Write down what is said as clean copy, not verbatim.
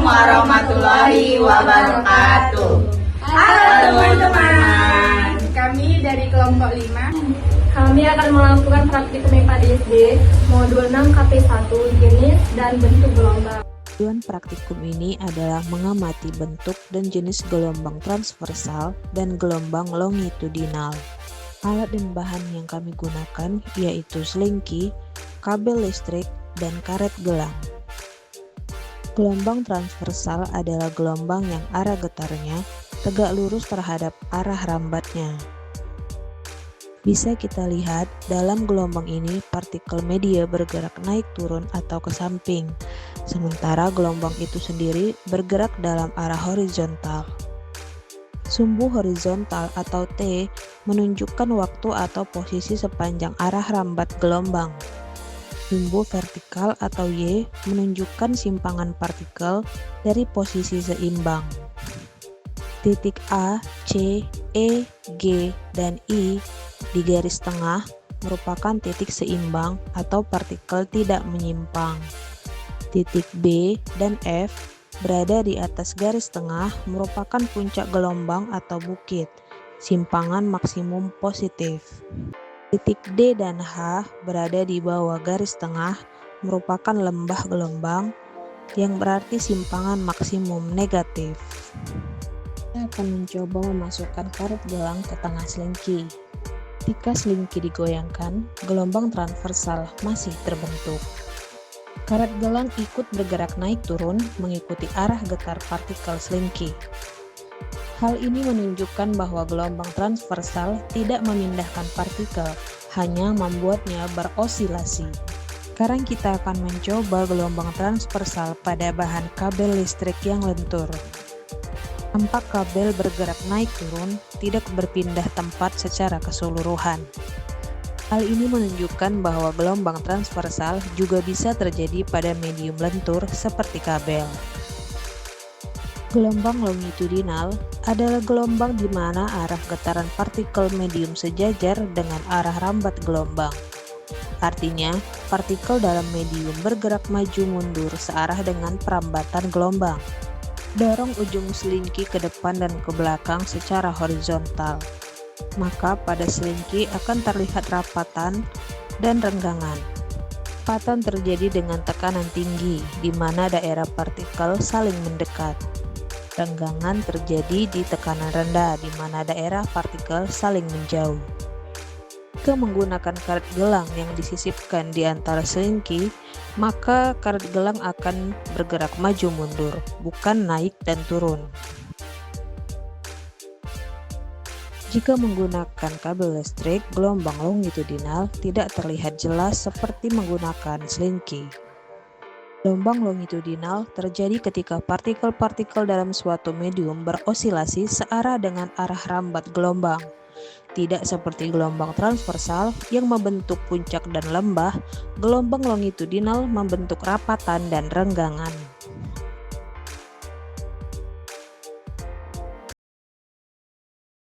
warahmatullahi wabarakatuh. Halo teman-teman. Kami dari kelompok 5. Kami akan melakukan praktikum IPA di SD, modul 6 KP1, jenis dan bentuk gelombang. Tujuan praktikum ini adalah mengamati bentuk dan jenis gelombang transversal dan gelombang longitudinal. Alat dan bahan yang kami gunakan yaitu selingki, kabel listrik, dan karet gelang. Gelombang transversal adalah gelombang yang arah getarnya tegak lurus terhadap arah rambatnya. Bisa kita lihat dalam gelombang ini partikel media bergerak naik turun atau ke samping, sementara gelombang itu sendiri bergerak dalam arah horizontal. Sumbu horizontal atau T menunjukkan waktu atau posisi sepanjang arah rambat gelombang. Sumbu vertikal atau Y menunjukkan simpangan partikel dari posisi seimbang. Titik A, C, E, G, dan I di garis tengah merupakan titik seimbang atau partikel tidak menyimpang. Titik B dan F berada di atas garis tengah merupakan puncak gelombang atau bukit, simpangan maksimum positif. Titik D dan H berada di bawah garis tengah merupakan lembah gelombang yang berarti simpangan maksimum negatif. Kita akan mencoba memasukkan karet gelang ke tengah selingki. Ketika selingki digoyangkan, gelombang transversal masih terbentuk. Karet gelang ikut bergerak naik turun mengikuti arah getar partikel selingki. Hal ini menunjukkan bahwa gelombang transversal tidak memindahkan partikel, hanya membuatnya berosilasi. Sekarang kita akan mencoba gelombang transversal pada bahan kabel listrik yang lentur. Tampak kabel bergerak naik turun, tidak berpindah tempat secara keseluruhan. Hal ini menunjukkan bahwa gelombang transversal juga bisa terjadi pada medium lentur seperti kabel. Gelombang longitudinal adalah gelombang di mana arah getaran partikel medium sejajar dengan arah rambat gelombang. Artinya, partikel dalam medium bergerak maju mundur searah dengan perambatan gelombang. Dorong ujung selingki ke depan dan ke belakang secara horizontal. Maka pada selingki akan terlihat rapatan dan renggangan. Rapatan terjadi dengan tekanan tinggi, di mana daerah partikel saling mendekat. Renggangan terjadi di tekanan rendah, di mana daerah partikel saling menjauh. Jika menggunakan karet gelang yang disisipkan di antara selingki, maka karet gelang akan bergerak maju mundur, bukan naik dan turun. Jika menggunakan kabel listrik, gelombang longitudinal tidak terlihat jelas seperti menggunakan selingki. Gelombang longitudinal terjadi ketika partikel-partikel dalam suatu medium berosilasi searah dengan arah rambat gelombang. Tidak seperti gelombang transversal yang membentuk puncak dan lembah, gelombang longitudinal membentuk rapatan dan renggangan.